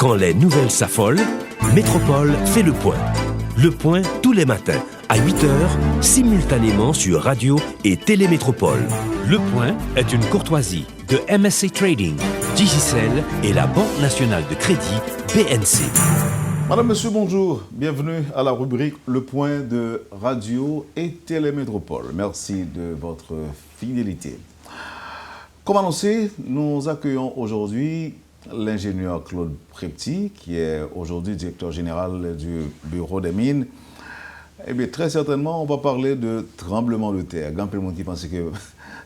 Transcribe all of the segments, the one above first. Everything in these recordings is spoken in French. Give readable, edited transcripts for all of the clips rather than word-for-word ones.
Quand les nouvelles s'affolent, Métropole fait le point. Le point tous les matins, à 8h, simultanément sur Radio et Télémétropole. Le point est une courtoisie de MSC Trading, Digicel et la Banque nationale de crédit, BNC. Madame, Monsieur, bonjour. Bienvenue à la rubrique Le Point de Radio et Télémétropole. Merci de votre fidélité. Comme annoncé, nous accueillons aujourd'hui l'ingénieur Claude Prepty, qui est aujourd'hui directeur général du Bureau des mines. Eh bien, très certainement, on va parler de tremblement de terre. Grand peu de monde qui pense que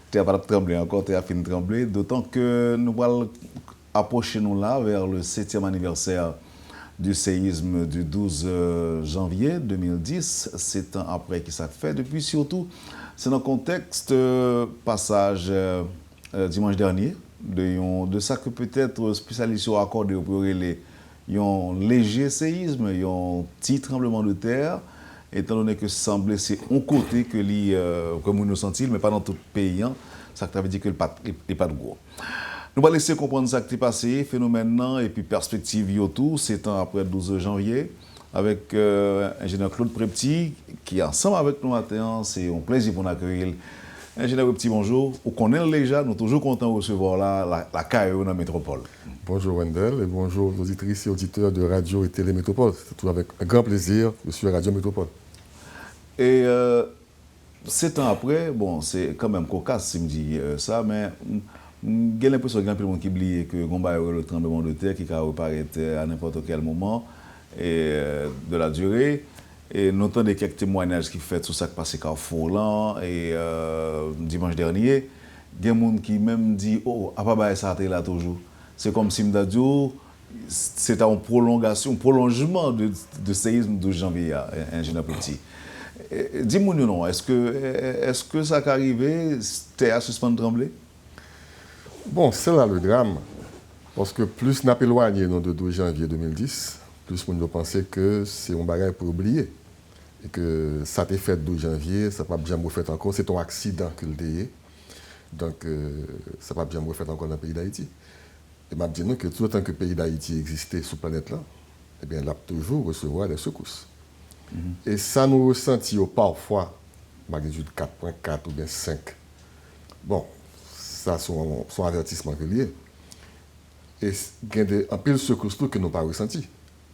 terre va trembler encore, terre a fini de trembler, d'autant que nous allons approcher nous là vers le 7e anniversaire du séisme du 12 janvier 2010, 7 ans après qui ça fait. Depuis surtout, c'est dans le contexte passage dimanche dernier, de ça que peut-être spécialistes ont accordé pour les un léger séisme, un petit tremblement de terre, étant donné que semblait c'est un côté que comme nous sentons, mais pas dans tout le pays, hein, ça veut dire que le pas de gros. Nous allons laisser comprendre ce qui est passé, phénomène et puis perspective autour, 7 ans après le 12 janvier, avec l'ingénieur Claude Prepty, qui est ensemble avec nous matin. C'est un plaisir pour nous accueillir. Ingénieur Prepty, bonjour. On connaît déjà, nous sommes toujours contents de recevoir la CAE dans la métropole. Bonjour Wendell et bonjour aux auditrices et auditeurs de Radio et Télémétropole. C'est tout avec un grand plaisir, je suis à Radio Métropole. Et 7 ans après, bon, c'est quand même cocasse si je me dis ça, mais j'ai l'impression qu'il y a plein de monde qui oublie que le tremblement de terre qui va apparaître à n'importe quel moment et de la durée. Et nous entendons quelques témoignages qui fait tout ça qui passé Carrefour là et dimanche dernier, il y a des gens qui même dit oh, à pas ça là toujours. C'est comme si m'dadio c'est un prolongement de séisme de janvier, ingénieur Prepty. Dis-moi non, est-ce que ça qui arrivé, terre suspend trembler? Bon, c'est là le drame, parce que plus nous avons éloigné de 12 janvier 2010, plus nous pensons que c'est un bagage pour oublier. Et que ça a été fait le 12 janvier, ça n'a pas bien fait encore, c'est un accident que le déyé. Donc, ça n'a pas bien fait encore dans le pays d'Haïti. Et je dis que tout autant que le pays d'Haïti existait sur la planète là, eh bien, il a toujours recevoir des secousses. Et ça nous ressentit parfois, magnitude 4.4 ou bien 5. Bon, ça sont avertissements que lié. Et il y a un peu de secousses que nous n'avons pas ressenti.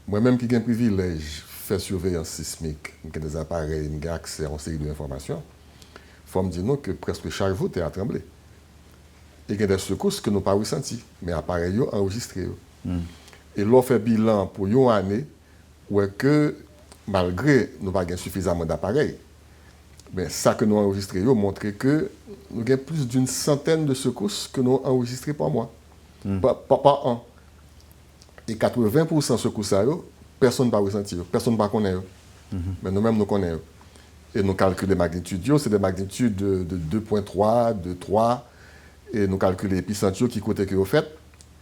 Moi-même qui ai un privilège de faire surveillance sismique, j'ai des appareils, j'ai accès à une série d'informations, il faut me dire que presque chaque jour, tu es à trembler. Et il y a des secousses que nous n'avons pas ressenti, mais appareils ont enregistré. Et l'on fait bilan pour une année, où que malgré nous n'avons pas suffisamment d'appareils, mais ça que nous avons enregistré montre que nous avons plus d'une centaine de secousses que nous avons enregistrées par mois. Par an. Et 80% de secousses, personne n'a pas ressenti, personne n'a pas connaît. Mais nous-mêmes, nous connaissons. Et nous calculons les magnitudes, c'est des magnitudes de 2.3, de 3. Et nous calculons l'épicentre qui côté que vous faites.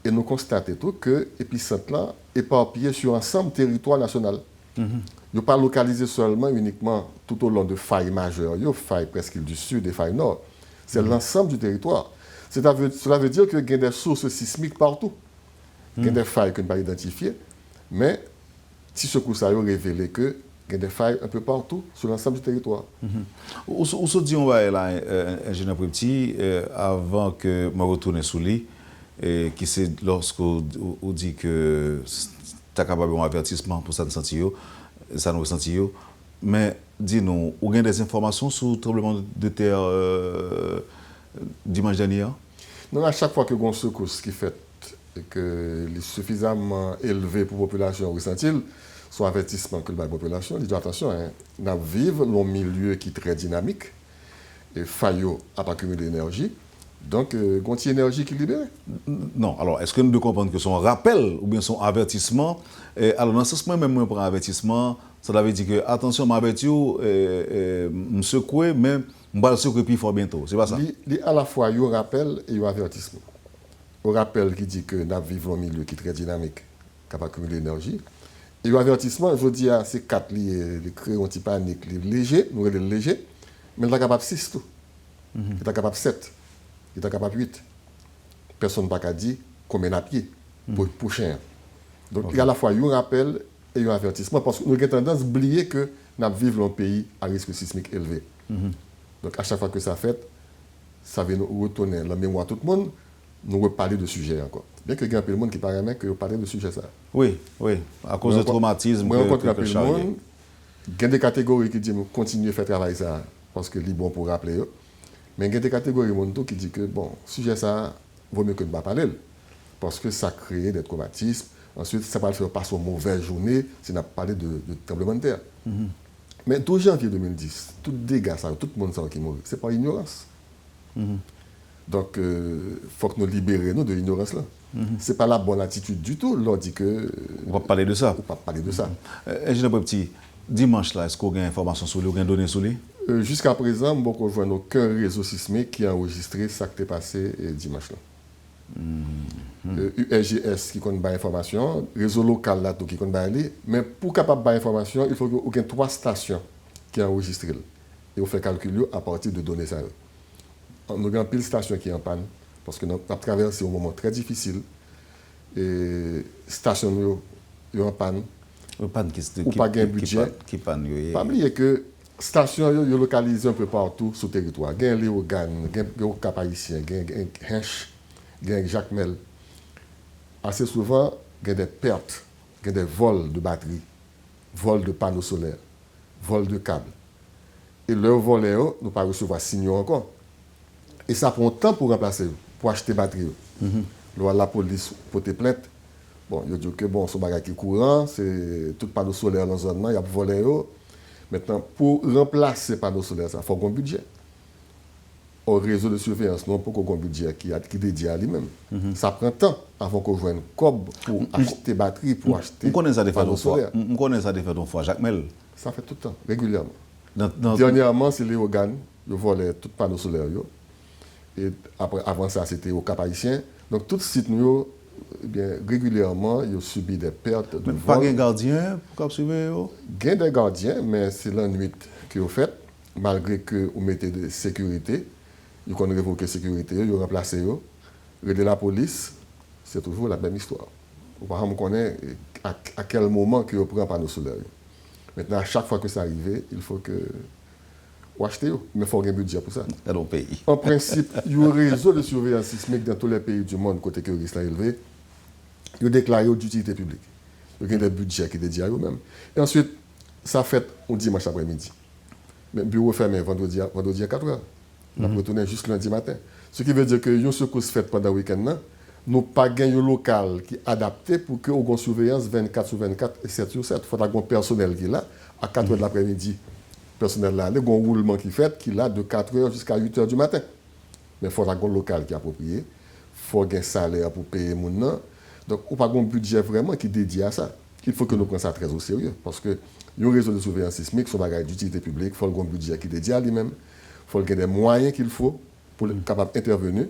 Et nous constatons tout que l'épicentre là est éparpillé sur l'ensemble du territoire national. Ne pas localisé seulement, uniquement tout au long de failles majeures, failles presque du sud et failles nord. C'est l'ensemble du territoire. Cela veut dire qu'il y a des sources sismiques partout. Il y a des failles que nous n'avons pas identifiées, mais si ce coup ça a révélé qu'il y a des failles un peu partout sur l'ensemble du territoire. Où se dit on va là, ingénieur Prepty, avant que je retourne sous lui, qui c'est lorsqu'on dit que tu as capable d'un avertissement pour ça nous ressenti. Mais dis-nous, vous avez des informations sur le tremblement de terre dimanche dernier? Non, à chaque fois que une secousse qui fait et que est suffisamment élevé pour la population ressentir, son avertissement que la population dit attention, nous vivons dans un milieu qui est très dynamique et faillot à pas accumuler d'énergie. Donc, il y a une énergie qui est libérée. Non, alors, est-ce que nous devons comprendre que son rappel ou bien son avertissement, alors dans ce sens, même pour un avertissement, ça veut dire que, attention, je m'avertis, me secouer, mais je vais le secouer plus fort bientôt. C'est pas ça? Il y a à la fois un rappel et un avertissement. Un rappel qui dit que nous vivons dans un milieu qui est très dynamique, capable d'accumuler l'énergie. Et un avertissement, je dis, c'est 4 liés, les crayons anti-panique, les légers, nous les légers, mais il est capable de 6 tout. Il est capable de 7. Il est capable de 8. Personne n'a pas dit combien à pied pour prochain. Donc, il y a à la fois un rappel et un avertissement, parce que nous avons tendance à oublier que nous vivons dans un pays à risque sismique élevé. Donc, à chaque fois que ça fait, ça va nous retourner la mémoire de tout le monde, nous reparler de sujet encore. Bien que il y a un peu de monde qui paraît que parler de sujet ça. Oui, à cause du traumatisme. Moi, je rencontre un peu de monde. Il y a des catégories qui disent continuer à faire travail ça parce que c'est bon pour rappeler. Mais il y a des catégories qui disent que bon, sujet ça vaut mieux que de ne pas parler. Parce que ça crée des traumatismes. Ensuite, ça va le faire passer une mauvaise journée si on a parlé de tremblement de terre. Mais 12 janvier 2010, tout dégâts, tout le monde sait qui mourit. Ce n'est pas ignorance. Donc, il faut que nous libérions de l'ignorance là. Ce n'est pas la bonne attitude du tout. L'on dit que. On va parler de ça. On va parler de ça. Ingénieur Petit, dimanche là, est-ce qu'on a une information sur lui, ou une donnée sur lui? Jusqu'à présent, je ne vois aucun réseau sismique qui a enregistré ce qui est passé dimanche là. URGS qui connaît l'information, réseau local là qui connaît aller, mais pour capable de l'information, il faut qu'il y ait 3 stations qui ont enregistré. Et on fait calculer à partir de données ça. Nous avons pile de stations qui sont en panne, parce que nous avons traversé un moment très difficile. Et stations sont en panne. Ou pas de budget. Pas oublier que stations sont localisées un peu partout sur le territoire. Il y a Léogane, il y a Cap-Haïtien, il y a Hench, il y a Jacques Mel. Assez souvent, il y a des pertes, il y a des vols de batteries, vols de panneaux solaires, vols de câbles. Et leurs volets, nous ne pas recevoir signaux encore. Et ça prend temps pour remplacer, pour acheter batterie. La police porte plainte. Bon, il dit que bon, ce bagage qui est courant, c'est tout panneau solaire dans l'environnement, il y a volé. Maintenant, pour remplacer les panneaux solaires, il faut un budget. Au réseau de surveillance, non pas qu'on un budget qui est dédié à lui-même. Ça prend temps avant qu'on joue une cob pour acheter batterie, pour acheter panneaux solaires. On connaît ça de faire une fois, Jacques Mel. Ça fait tout le temps, régulièrement. Dernièrement, c'est Léogane, ils volaient tout panneaux solaires. Et après, avant ça, c'était au Cap-Haïtien. Donc, tout site, régulièrement, ils ont subi des pertes de vol. Pas de gardien pour suivre? Il y a des gardiens, mais c'est la nuit qu'ils ont fait, malgré que vous mettez de sécurité. Ils ont révoqué la sécurité, ils ont remplacé. De la police, c'est toujours la même histoire. Par exemple, on connaît à quel moment ils prennent panneau solaire. Maintenant, à chaque fois que ça arrive, il faut que ou acheter, mais il faut un budget pour ça. Dans le pays. En principe, il y a un réseau de surveillance sismique dans tous les pays du monde, côté que le risque est élevé. Il a déclaré d'utilité publique. Il y a des budgets qui sont dédiés à eux-mêmes. Et ensuite, ça fait un dimanche après-midi. Mais le bureau fermé vendredi à 4 heures. On a retourné juste lundi matin. Ce qui veut dire que une secousse faite pendant le week-end, nous n'avons pas gagné un local qui est adapté pour que nous surveillance 24 sur 24 et 7 sur 7. Il faut un personnel qui est là à 4 heures de l'après-midi. Personnel là, il y a un roulement qui fait qui est là de 4 heures jusqu'à 8 heures du matin. Mais il faut un local qui est approprié. Il faut un salaire pour payer les gens. Donc, on n'a pas un budget vraiment qui est dédié à ça. Il faut que nous prenions ça très au sérieux. Parce que un réseau de surveillance sismique, son bagage d'utilité publique, il faut un budget qui est dédié à lui-même. Il faut qu'il y ait des moyens qu'il faut pour être capable d'intervenir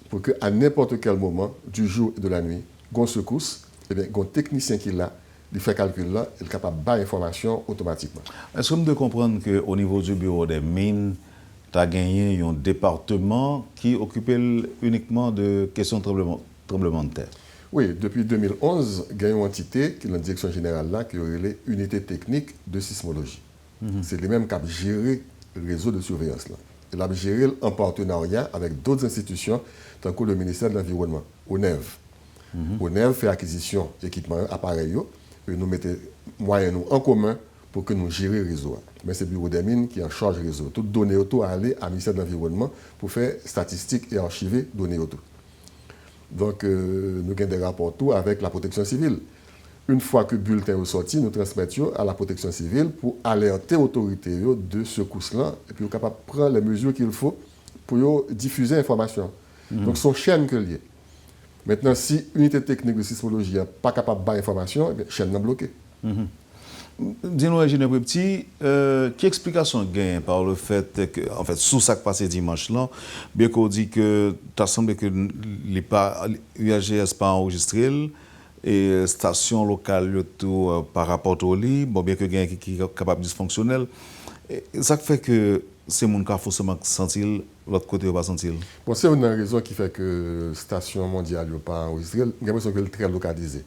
pour qu'à n'importe quel moment du jour et de la nuit, on secousse, et bien, un technicien qui est là, il fait calcul là, il est capable de faire l'information automatiquement. Est-ce que vous devez comprendre qu'au niveau du bureau des mines, tu as gagné un département qui occupait uniquement de questions de tremblement de terre? Oui, depuis 2011, il y a une entité qui est dans la direction générale là, qui est l'unité technique de sismologie. C'est les mêmes qui ont géré le réseau de surveillance là. Il a géré en partenariat avec d'autres institutions, tant que le ministère de l'Environnement, ONEV. ONEV fait acquisition d'équipements, appareils, et nous mettons moyens en commun pour que nous gérions le réseau. Mais c'est le bureau des mines qui est en charge du réseau. Toutes données auto à aller à ministère de l'Environnement pour faire statistiques et archiver données auto. Donc, nous avons des rapports tout avec la protection civile. Une fois que le bulletin est sorti, nous transmettons à la protection civile pour alerter l'autorité de secousse-là et puis capable de prendre les mesures qu'il faut pour diffuser l'information. Donc, son chaîne que lié. Maintenant, si l'unité technique de sismologie n'est pas capable de faire l'information, la chaîne est bloquée. Dis-nous, ingénieur Petit, quelle explication gagne par le fait que, en fait, sous ça qui passé dimanche là, bien qu'on dit que tu as semblé que l'URGS pas enregistré et station locale tout par rapport au lit, bon bien que gagne qui est capable dysfonctionnel, ça fait que c'est mon cas forcément sentir l'autre côté pas sentir. Bon, c'est une raison qui fait que la station mondiale n'est pas enregistrée. J'ai l'impression qu'elle est très localisée.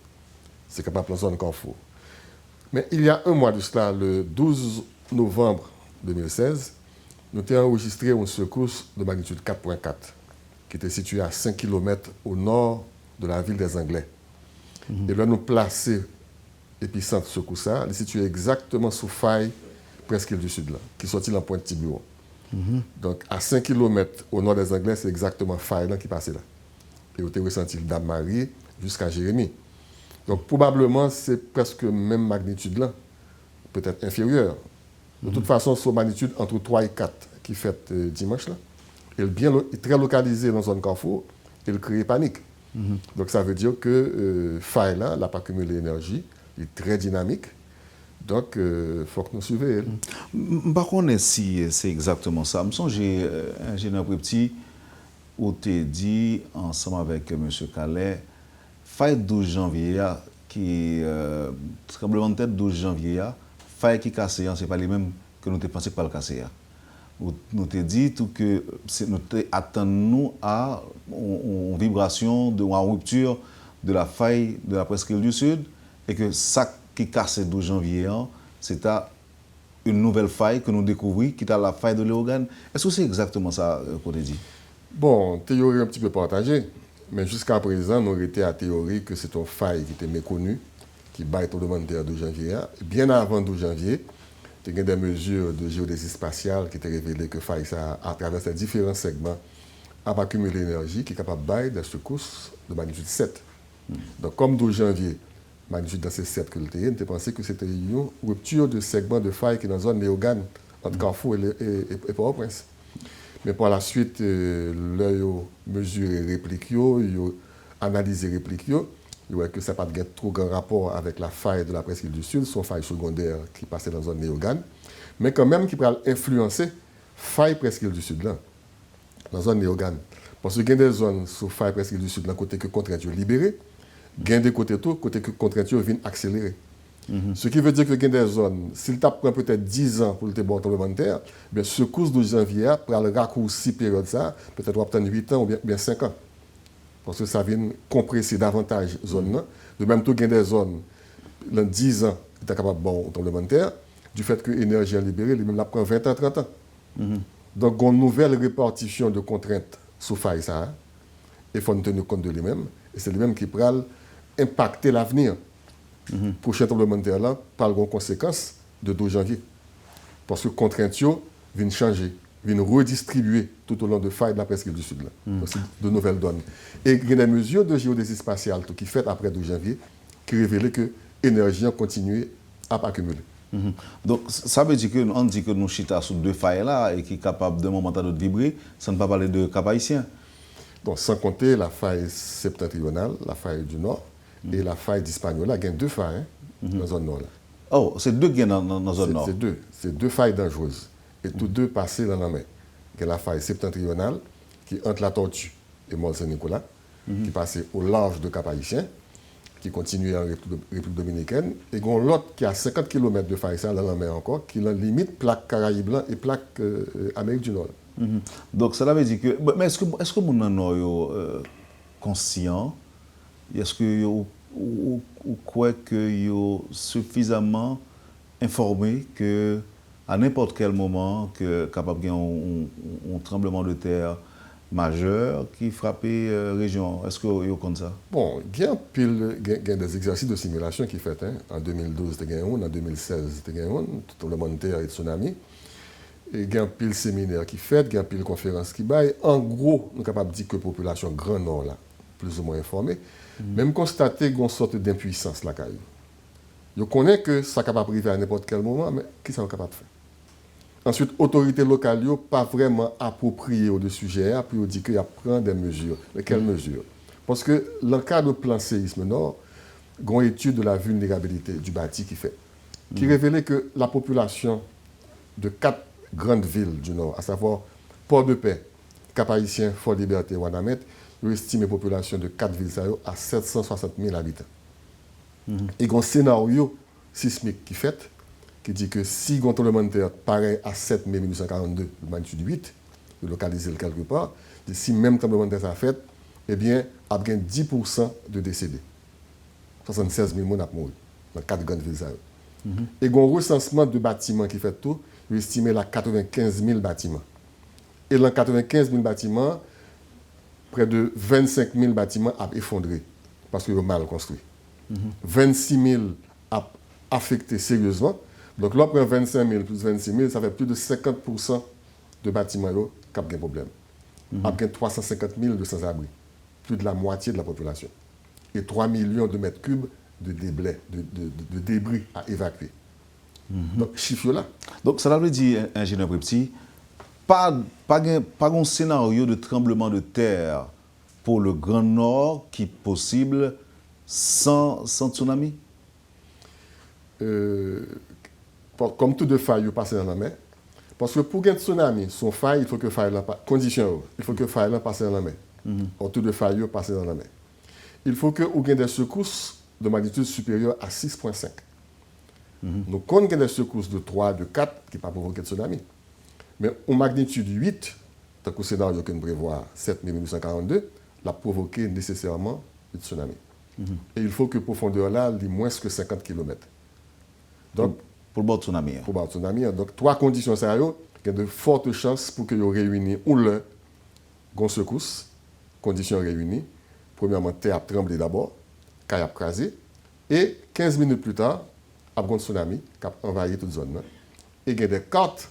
c'est capable de zone Carrefour. Mais il y a un mois de cela, le 12 novembre 2016, nous avons enregistré une secousse de magnitude 4.4 qui était située à 5 km au nord de la ville des Anglais. Et là, nous plaçons l'épicentre de secousse, il est situé exactement sous faille presqu'île du Sud, là, qui sortit dans Pointe-Tiburon. Donc, à 5 km au nord des Anglais, c'est exactement faille là qui passait là. Et vous avez ressenti le Dame-Marie jusqu'à Jérémie. Donc, probablement, c'est presque même magnitude là, peut-être inférieure. De toute façon, c'est une magnitude entre 3 et 4 qui fait dimanche là. Elle est très localisée dans la zone Carrefour, elle crée panique. Donc, ça veut dire que faille là, n'a pas cumulé l'énergie, il est très dynamique. Donc, il faut que nous suivions. Par contre, si c'est exactement ça, je me souviens, j'ai un ingénieur petit où tu dit, ensemble avec M. Calais, faille 12 janvier, qui tremblement de tête 12 janvier, faille qui casse, ce n'est pas les mêmes que nous avons pensé pas le casser. Nous te dit tout que nous attendons à une vibration, une rupture de la faille de la presqu'île du Sud et que ça qui casse le 12 janvier, c'est une nouvelle faille que nous découvrons, qui est la faille de Léogane. Est-ce que c'est exactement ça qu'on te dit? Bon, théorie un petit peu partagée, mais jusqu'à présent, nous avons été à théorie que c'est une faille qui était méconnue, qui bat le tremblement de terre de janvier. Bien avant 12 janvier, il y a des mesures de géodésie spatiale qui ont révélé que faille, ça, à travers ces différents segments, a accumulé l'énergie qui est capable de battre des secousses de magnitude 7. Donc, comme 12 janvier, magnitude dans ces 7 que l'on a pensé que c'était une rupture de segment de faille qui est dans la zone Léogane, entre Carrefour et Port-au-Prince. Mais par la suite, l'œil mesure les répliques, analyse les répliques, il voit que ça n'a pas de trop grand rapport avec la faille de la presqu'île du Sud, son faille secondaire qui passait dans la zone Léogane, mais quand même qui peut influencer faille presqu'île du Sud, là, dans la zone Léogane. Parce qu'il y a des zones sous faille presqu'île du Sud, dans le côté que contrainte libérée, il y a des côtés tout, côté que contrainte vient accélérer. Ce qui veut dire que il y a des zones, s'il prend peut-être 10 ans pour le bon tremblement de terre, bien, secousse de janvier, pour le raccourci période ça, peut-être on va obtenir 8 ans ou bien 5 ans. Parce que ça vient compresser davantage la zone. De même, il y a des zones, dans 10 ans, qui sont capables de bon tremblement de terre, du fait que l'énergie est libérée, il même prend 20 ans, 30 ans. Donc, il y a une nouvelle répartition de contraintes sous faille ça. Il faut tenir compte de lui-même. Et c'est lui-même qui peut impacter l'avenir. Prochain tremblement de terre là, par les conséquences de 12 janvier. Parce que les contraintes viennent changer, viennent redistribuer tout au long de faille de la presqu'île du Sud. Donc, c'est de nouvelles donnes. Et il y a des mesures de géodésie spatiale qui sont faites après 12 janvier qui révèlent que l'énergie a continué à accumuler. Donc, ça veut dire qu'on dit que nous chita sous deux failles là et qui est capable d'un moment à l'autre de vibrer, ça ne peut pas parler de cap haïtien. Donc, sans compter la faille septentrionale, la faille du Nord, et la faille d'Hispaniola. Il y a deux failles dans la zone Nord. Là. Oh, c'est deux qui sont dans la zone Nord? C'est deux failles dangereuses. Et tous deux passées dans la mer. Il y a la faille septentrionale, qui est entre la Tortue et Mont-Saint-Nicolas, qui passe au large de Cap-Haïtien, qui continue en République dominicaine. Et il y a l'autre qui a 50 km de faille dans la mer encore, qui est la limite plaque Caraïbes et plaque Amérique du Nord. Donc, cela veut dire que. Mais est-ce que les gens sont conscients? Est-ce que vous croyez qu'ils sont suffisamment informés qu'à n'importe quel moment, capable d'avoir un tremblement de terre majeur qui frappe la région? Est-ce que vous comme ça? Bon, il y a des exercices de simulation qui sont faits. En 2012, il y a un, en 2016, il y a un, tremblement de terre et tsunami. Et il y a un pile séminaire qui fait, il y a un pile conférence qui baille. En gros, nous sommes capables de dire que la population Grand Nord, là, plus ou moins informée, même constater qu'il y a une sorte d'impuissance là. Je connais que ça est capable d'arriver à n'importe quel moment, mais qui sont capable de faire? Ensuite, l'autorité locale n'a pas vraiment approprié au sujet, puis on dit qu'il y a prendre des mesures. Mais quelles mesures? Parce que dans le cadre du plan séisme Nord, il y a une étude de la vulnérabilité du bâti qui révélait que la population de 4 grandes villes du Nord, à savoir Port-de-Paix, Cap-Haïtien, Fort-Liberté, Ouanamètre, ils estiment la population de 4 villes à 760 000 habitants. Et il y a un scénario sismique qui dit que si un tremblement de terre paraît à 7 mai 1942, de magnitude 8, de localiser quelque part, si même tremblement de terre s'est fait, eh bien, il y a 10% de décédés. 76 000 personnes ont mouru dans 4 grandes villes. Et il y a un recensement de bâtiments qui fait tout, il est estimé à 95 000 bâtiments. Et dans 95 000 bâtiments, près de 25 000 bâtiments ont effondré parce qu'ils sont mal construits. 26 000 ont affecté sérieusement. Donc là, après 25 000 plus 26 000, ça fait plus de 50% de bâtiments qui ont des problèmes. Il y a 350 000 de sans-abri, plus de la moitié de la population. Et 3 millions de mètres cubes de débris à évacuer. Donc, chiffre là. Donc, ça veut dire, ingénieur Prepti, pas un scénario de tremblement de terre pour le Grand Nord qui est possible sans tsunami? Comme tout de faille, passer dans la mer. Parce que pour qu'il y ait un tsunami, son faille, il faut que faille condition, il faut que faille passe dans la mer. Pour tout de faille, passer dans la mer. Il faut que vous ayez des secousses de magnitude supérieure à 6,5. Donc, quand il y a des secousses de 3, de 4, qui ne peuvent pas provoquer de tsunami. Mais en magnitude 8, tant que le scénario qu'on prévoit 7842, l'a provoqué nécessairement le tsunami. Et il faut que la profondeur là, ait moins que 50 km. Donc, pour le tsunami. Pour le tsunami. Donc, 3 conditions sérieuses, il y a de fortes chances pour que vous réunissez ou l'un, une secousse, conditions réunies. Premièrement, terre a tremblé d'abord, caille a crasé, et 15 minutes plus tard, il y a un tsunami qui a envahi toute zone. Et il y a des cartes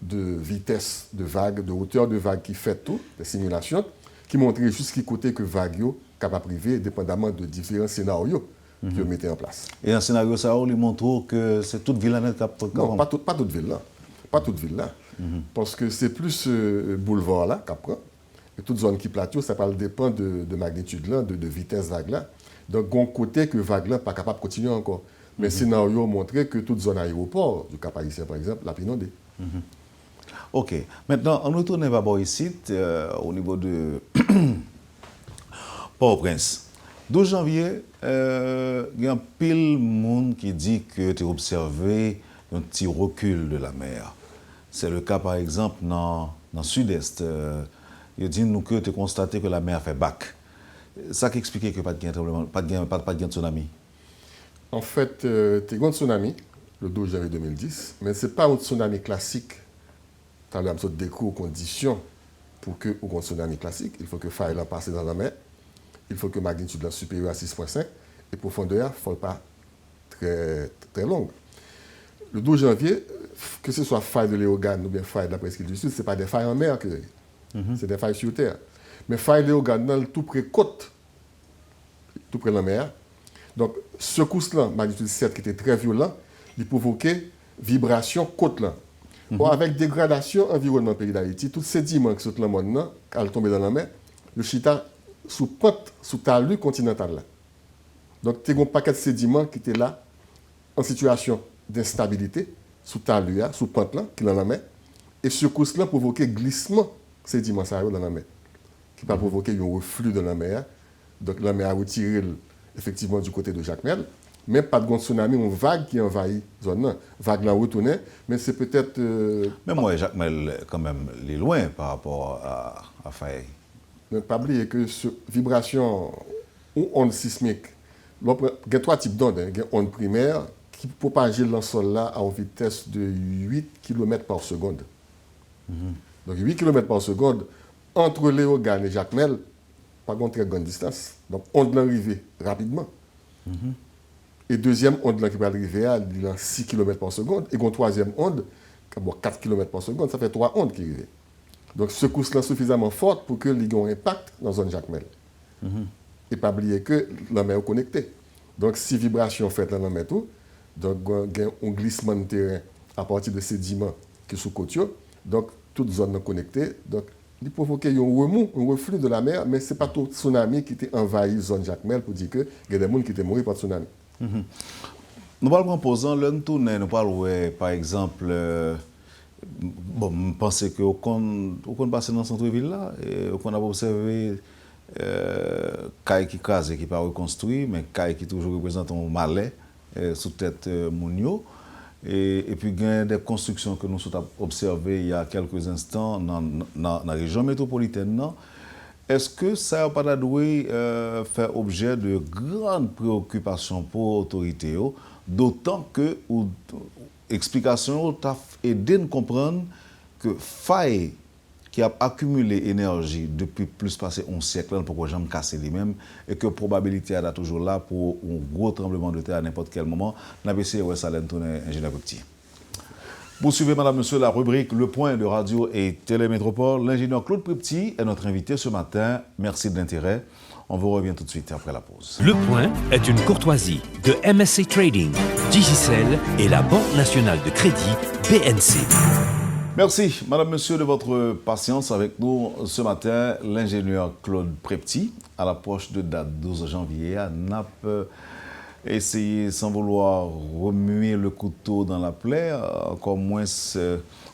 de vitesse de vague, de hauteur de vague qui fait tout, des simulations, qui montrent jusqu'à côté que vague est capable de priver, dépendamment de différents scénarios que vous mettez en place. Et un scénario, ça lui montre que c'est toute ville qui a... Non, pas toute ville là. Pas toute ville là. Parce que c'est plus boulevard là qu'après. Et toute zone qui plateau, ça dépend de magnitude là, de vitesse vague là. Donc, il y a un côté que vague là n'est pas capable de continuer encore. Mais le scénario montre que toute zone aéroport, du Cap Haïtien par exemple, l'a inondé. OK. Maintenant, on retourne d'abord ici, au niveau de Port-au-Prince. 12 janvier, il y a un pile de monde qui dit que tu as observé un petit recul de la mer. C'est le cas, par exemple, dans le sud-est. Il dit nous que tu as constaté que la mer fait bac. Ça qui explique que pas de tsunami. En fait, tu as eu un tsunami le 12 janvier 2010, mais ce n'est pas un tsunami classique. Tu as eu des conditions pour que un tsunami classique. Il faut que faille passe dans la mer. Il faut que magnitude soit supérieure à 6,5 et profondeur ne soit pas très, très longue. Le 12 janvier, que ce soit faille de Léogane ou bien faille de la presqu'île du Sud, ce n'est pas des failles en mer, c'est des failles sur terre. Mais faille de Léogane, dans tout près côte, tout près de la mer. Donc, secousse-là, magnitude 7, qui était très violent, il provoquait vibration côte-là. Avec dégradation environnement pays d'Haïti, tous ces sédiments qui sont dans le monde, quand ils tombent dans la mer, le chita sous pente, sous talus continental là. Donc, tu as un paquet de sédiments qui étaient là, en situation d'instabilité, sous talus, sous pente là, qui est dans la mer. Et ce secousse-là provoquait glissement sédiments dans la mer, qui va provoquer un reflux de la mer. Donc, la mer a retiré effectivement du côté de Jacmel, mais pas de tsunami, une vague qui envahit la zone. Vague là retournée, mais c'est peut-être. Mais moi, Jacmel, quand même, il est loin par rapport à Faye. Ne pas oublier que cette vibration ou onde sismique, il y a 3 types d'ondes. Il y a une onde primaire qui propage dans le sol là à une vitesse de 8 km par seconde. Donc 8 km par seconde, entre Léogane et Jacmel, pas une très grande distance. Donc onde l'arrivée rapidement. Et deuxième onde qui va arriver à 6 km par seconde. Et une troisième onde, qui a 4 km par seconde, ça fait 3 ondes qui arrivent. Donc, ce secousse-là suffisamment forte pour que l'il y ait un impact dans la zone Jacmel. Et pas oublier que la mer est connectée. Donc, si vibration fait dans la mer tout, donc il y a un glissement de terrain à partir de sédiments qui sont sous côte. Donc, toute zone est connectée. Donc, il provoque un remous, un reflux de la mer, mais ce n'est pas tout tsunami qui a envahi la zone Jacmel pour dire qu'il y a des gens qui étaient morts par tsunami. Nous parlons en posant, nous parlons, par exemple, bon, je pense qu'on passe dans le centre-ville là, et qu'on a observé Caille qui crase, qui n'est pas reconstruit, mais Caille qui toujours représente un malais sous tête Mounio. Et puis, il y a des constructions que nous avons observées il y a quelques instants dans la région métropolitaine. est-ce que ça n'a pas dû faire objet de grandes préoccupations pour l'autorité, d'autant que l'explication t'a aidé à comprendre que faille qui a accumulé énergie depuis plus passé un siècle pour que jamais casser les-mêmes et que probabilité est toujours là pour un gros tremblement de terre à n'importe quel moment. On a essayé de ça tourner ingénieur petit. Poursuivez, madame, monsieur, la rubrique Le Point de Radio et Télémétropole. L'ingénieur Claude Prepti est notre invité ce matin. Merci de l'intérêt. On vous revient tout de suite après la pause. Le Point est une courtoisie de MSC Trading, Digicel et la Banque nationale de crédit BNC. Merci, madame, monsieur, de votre patience avec nous ce matin. L'ingénieur Claude Prepti, à l'approche de date 12 janvier, n'a pas essayé, sans vouloir remuer le couteau dans la plaie, encore moins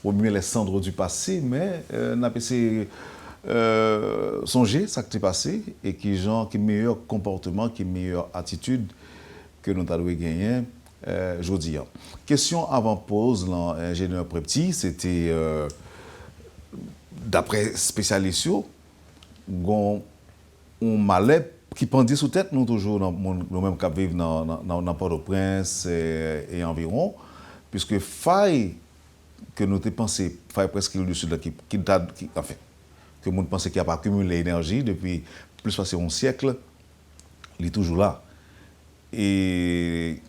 remuer les cendres du passé, mais n'a pas essayé songer ça qui est passé et qui meilleur comportement, qui meilleure attitude que nous avons gagné. Jeudi. Question avant pause, l'ingénieur Prepti, c'était d'après spécialistes, on malais qui pendait sous tête, nous toujours dans le même cap vivre dans Port-au-Prince et environ, puisque faille que nous pensé, faille presque le dessus de enfin, que nous pensons qu'il n'a pas accumulé l'énergie depuis plus passé un siècle, il est toujours là. Et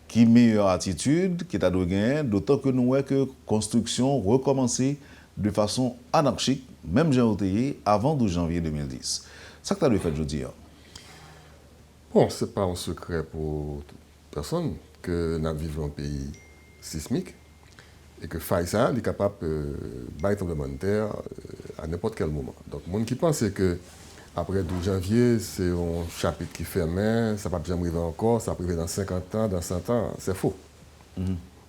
qui meilleure attitude qui t'a gagné, d'autant que nous voyons que construction recommencer de façon anarchique, même j'ai ôté avant 12 janvier 2010. Ça que tu as fait aujourd'hui. Bon, ce n'est pas un secret pour toute personne que nous vivons un pays sismique et que Faïsa est capable de battre un tremblement de terre à n'importe quel moment. Donc, les gens qui pensent que après 12 janvier, c'est un chapitre qui ferme, ça ne va jamais arriver encore, ça va arriver dans 50 ans, dans 100 ans, c'est faux.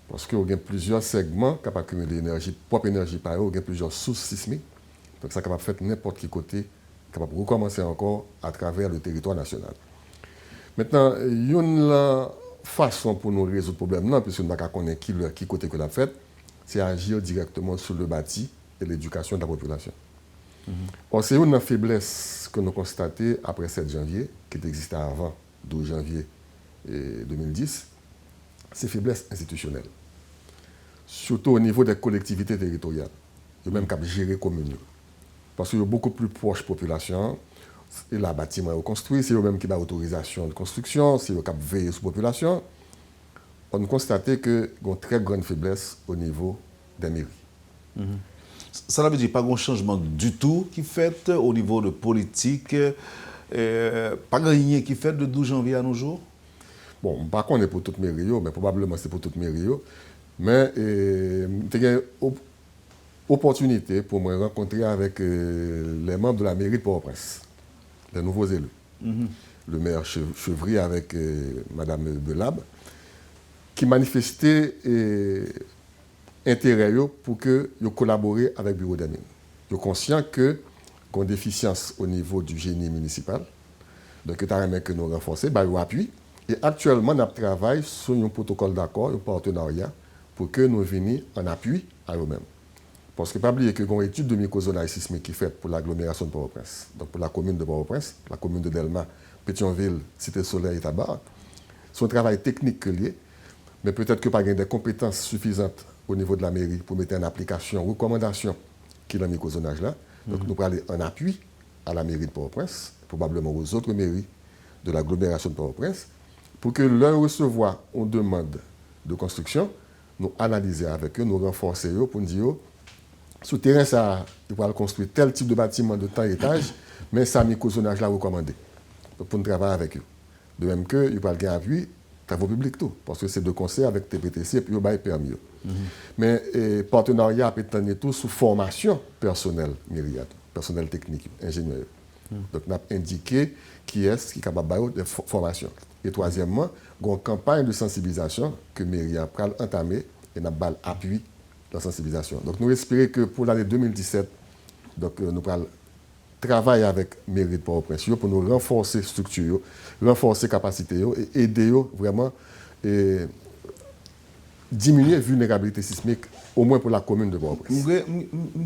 Parce qu'il y a plusieurs segments qui peuvent accumuler l'énergie, propre énergie par eux, il y a plusieurs sources sismiques. Donc ça est capable de faire n'importe quel côté, capable de recommencer encore à travers le territoire national. Maintenant, il y a une façon pour nous résoudre le problème, puisque nous ne connaissons pas qui côté que l'a fait, c'est agir directement sur le bâti et l'éducation de la population. Or, c'est une faiblesse que nous constatons après 7 janvier, qui existait avant 12 janvier 2010, c'est faiblesse institutionnelle. Surtout au niveau des collectivités territoriales, et même qui gérer les communes. Parce qu'il y a beaucoup plus proche de la population, et le bâtiment est construit, c'est eux-mêmes qui ont l'autorisation de construction, c'est eux qui veillent sur la population. On constate qu'il y a une très grande faiblesse au niveau des mairies. Ça veut dire pas grand changement du tout qui fait au niveau de politique, pas grand qui fait de 12 janvier à nos jours. Bon, par contre, on est pour toutes mairies, mais probablement c'est pour toutes mairies. Mais j'ai eu l'opportunité pour me rencontrer avec les membres de la mairie de Port-au-Prince, les nouveaux élus. Le maire Chevry avec Mme Belab, qui manifestait intérêt pour que vous collaborez avec le bureau des mines. Vous êtes conscient que y a une déficience au niveau du génie municipal. Donc, vous avez que nous renforcer, vous appuyez. Et actuellement, nous travaillons sur un protocole d'accord, un partenariat, pour que nous venions en appui à eux-mêmes. Parce que ne pas oublier que y a une étude de microzonage sismique qui est faite pour l'agglomération de Port-au-Prince, donc pour la commune de Port-au-Prince, la commune de Delma, Pétionville, Cité-Soleil et Tabar. C'est un travail technique que lié, mais peut-être que pas des compétences suffisantes au niveau de la mairie pour mettre en application recommandations qui est dans le microzonage-là. Donc nous allons aller en appui à la mairie de Port-au-Prince, probablement aux autres mairies de l'agglomération de Port-au-Prince, pour que leur recevoir une demande de construction, nous analyser avec eux, nous renforcer eux pour nous dire, sur le terrain, ça, ils vont construire tel type de bâtiment de tant étage, mais ça, microzonage-là recommandé pour nous travailler avec eux. De même que, ils vont gagner appui, travaux publics tout, parce que c'est de concert avec TPTC et puis ils vont permis. Mais partenariat peut être tout sous formation personnelle, personnel technique, ingénieur. Donc, on a indiqué qui est capable de formation. Et troisièmement, il y a une campagne de sensibilisation que Myriam a entamée et n'a pas appui dans la sensibilisation. Donc, nous espérons que pour l'année 2017, donc, nous allons travailler avec Mairie de Port-au-Prince pour nous renforcer la structure, renforcer la capacité et aider vraiment à diminuer la vulnérabilité sismique, au moins pour la commune de Port-au-Prince.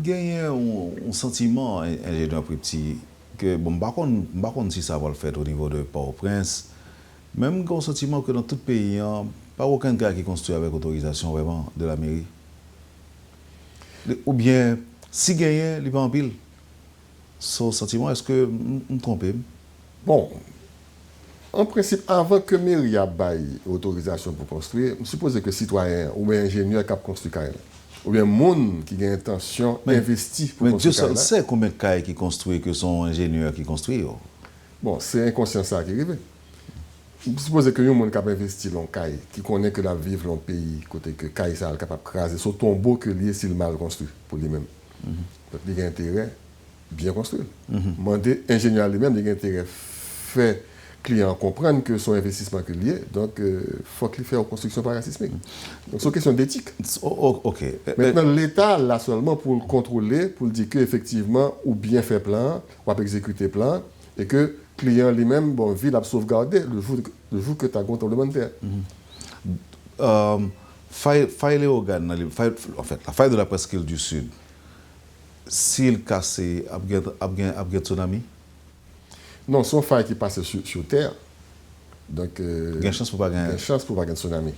J'ai un sentiment, ingénieur Prepti, que, bon, par contre, si ça va le faire au niveau de Port-au-Prince, même qu'on sentiment que dans tout pays, pas aucun gars qui construit avec autorisation vraiment de la mairie. Ou bien, si gagné, il va en pile. Son sentiment, est-ce que me trompe? Bon, en principe, avant que mairie a bail autorisation pour construire, je suppose que citoyen ou bien ingénieur qui a construit carré, ou bien monde qui a intention d'investir pour construire carré. Mais Dieu seul sait combien de cailles qui construit que son ingénieur qui construit. Bon, c'est inconscient ça qui arrive. Je suppose que un monde qui a investi dans caille, qui connaît que la vivre dans le pays, côté que caille ça est capable de craser son tombeau que lié s'il mal construit pour lui-même. Donc il a intérêt bien construire. Demander ingénieur lui-même, il a intérêt faire client comprendre que son investissement est lié, donc il faut qu'il fasse une construction parasismique. Donc c'est une question d'éthique. Ok. Maintenant, l'État là seulement pour le contrôler, pour dire qu'effectivement, ou bien fait plan, ou pas exécuter plan, et que le client lui-même, bon, vit la sauvegarder le jour que tu as un tremblement de terre. Faille les organes, en fait, la faille de la presqu'île du Sud, s'il casse, il y a un tsunami? Non, son faille qui passe sur terre. Donc, il y a une chance pour pas gagner. chance pour pas gagner tsunami.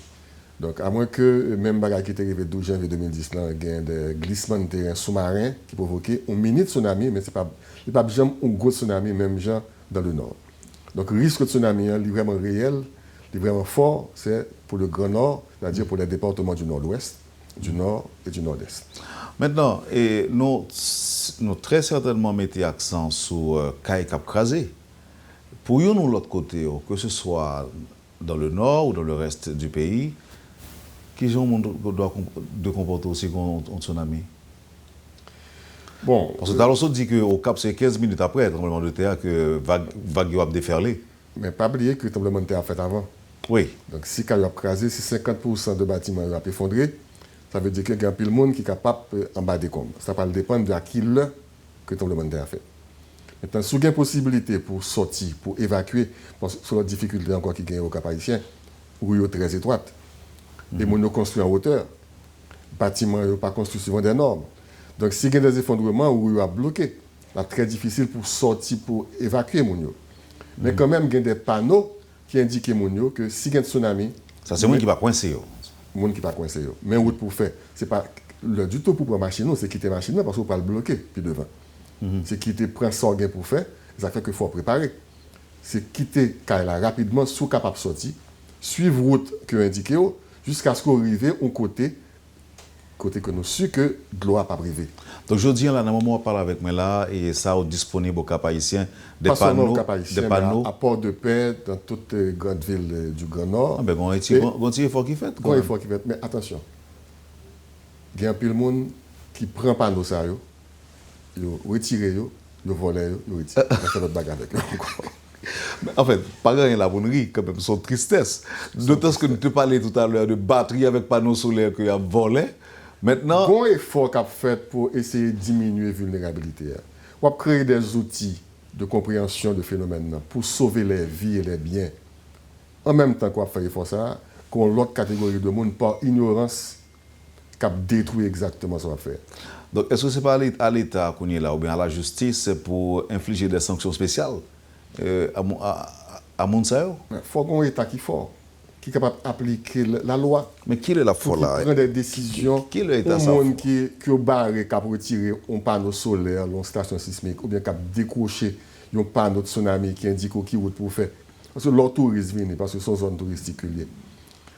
Donc, à moins que même bagarre qui est arrivé le 12 janvier 2010, là, il y a des glissements de terrain sous-marin qui provoquaient un mini tsunami, mais ce n'est pas jamais un gros tsunami, même genre dans le nord. Donc, le risque de tsunami, il est vraiment réel, il est vraiment fort, c'est pour le Grand Nord, c'est-à-dire pour les départements du Nord-Ouest, du Nord et du Nord-Est. Maintenant, nous très certainement mettons l'accent sur Caille Cap Crasé. Pour nous, l'autre côté, que ce soit dans le nord ou dans le reste du pays, qui doit de comporter aussi un tsunami? Bon, parce que Dalloso dit qu'au Cap, c'est 15 minutes après le tremblement de terre que vague a déferlé. Mais pas oublier que le tremblement de terre a fait avant. Oui. Donc, si Caille a crasé, si 50% de bâtiments ont effondré, ça veut dire qu'il y a un pile monde qui est capable en bas des combes. Ça va dépendre de qui que le tremblement de terre a fait. Maintenant, si il y a une possibilité pour sortir, pour évacuer, parce que c'est la difficulté encore qui gagne au Cap haïtien, rue est très étroite. Les gens construits en hauteur. Les bâtiments ne sont pas construits suivant des normes. Donc, s'il y a des effondrements, rue est bloqué. C'est très difficile pour sortir, pour évacuer les gens. Mais quand même, il y a des panneaux qui indiquent que s'il y a un tsunami, ça, c'est moi qui va coincer. Monde qui pas coincé. Mais route pour faire, c'est pas le du tout pour prendre machine, c'est quitter machine parce qu'on pas le bloquer puis devant. C'est quitter prendre sorguin pour faire, ça fait que faut préparer. C'est quitter là rapidement sous capable sortir, suivre route que indiqué jusqu'à ce qu'on arrive au côté que nous su que de l'eau a pas privé. Donc je dis là dans moment on parle avec moi là et ça est disponible au Cap haïtien des panneaux à Port-de-Paix dans toutes les grandes villes du Grand Nord. Ah ben on est effort qui fait. Bon effort qui fait, mais attention. Il y a un peu de monde qui prend panneau ça yo retire yo voler yo retire. On fait notre bagarre avec eux. En fait, pas rien la bonnerie, quand même, son tristesse. D'autant que nous te parlais tout à l'heure de batterie avec panneaux solaires qu'il a volé. Maintenant. Bon effort qu'a fait pour essayer de diminuer la vulnérabilité. On a créé des outils de compréhension de phénomènes pour sauver les vies et les biens. En même temps qu'on a fait effort ça, qu'on l'autre catégorie de monde par ignorance qui a détruit exactement ce qu'on a fait. Donc, est-ce que ce n'est pas à l'État qu'on est là, ou bien à la justice, pour infliger des sanctions spéciales à Mounsayo? Il faut qu'on ait un État qui est fort, qui est capable d'appliquer la loi. Mais qui est la foi là? Qui prend des décisions qui est l'État pour monde qui est barré, qui a retiré un panneau solaire, une station sismique, ou bien qui a décroché un panneau de tsunami qui indique qui route pour faire. Parce que leurs touristes viennent, parce que c'est une zone touristique.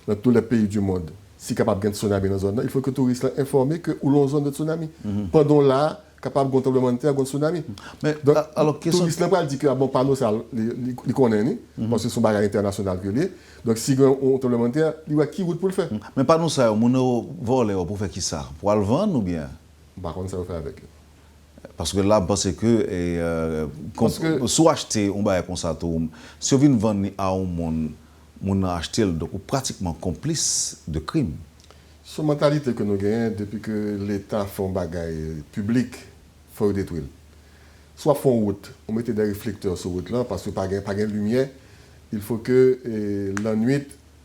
Dans tous les pays du monde, si capable de tsunami dans la zone, il faut que les touristes soient informés que où l'on zone de tsunami. Pendant là, capable de tremblement de terre, de tsunami. Mais donc, alors, les touristes n'ont pas dit que bon panneau ça, ils connaissent, parce que c'est un bagage international que lié. Donc, si on a un tremblement de terre, il y a qui route pour le faire. Mais pas nous ça, on voler pour faire qui ça? Pour le vendre ou bien? Par contre, ça va faire avec eux. Parce que là, parce que soit acheter un bagage comme ça, si on vient vendre à un monde, on a acheté donc pratiquement complice de crime. C'est une mentalité que nous gagnons depuis que l'État fait un bagage public, il faut détruire. Soit font route, on mettait des réflecteurs sur route là parce que pas de lumière, il faut que la nuit,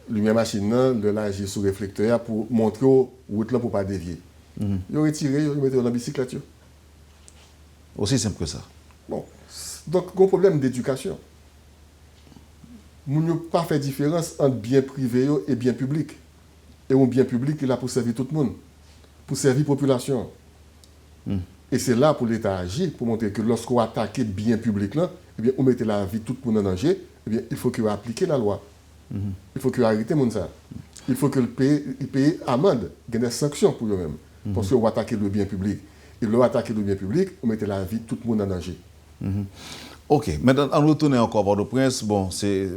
lumière machine le lâcher sur réflecteur pour montrer route là pour pas dévier. Ils ont retiré, ils mettent dans la bicyclette. Aussi simple que ça. Bon, Donc, il y a un problème d'éducation. Nous n'avons pas fait différence entre bien privé et bien public. Et un bien public, il a pour servir tout le monde, pour servir la population. Et c'est là pour l'État agir, pour montrer que lorsqu'on attaque le bien public, là, eh bien, on met la vie de tout le monde en danger, eh bien, il faut qu'il applique la loi. Il faut qu'il arrête les gens. Il faut qu'il paye amende, qu'il y ait des sanctions pour eux-mêmes. Parce qu'on attaque le bien public. Et l'on attaque le bien public, on met la vie de tout le monde en danger. Ok, maintenant, en retournant encore à Port-au-Prince, bon, il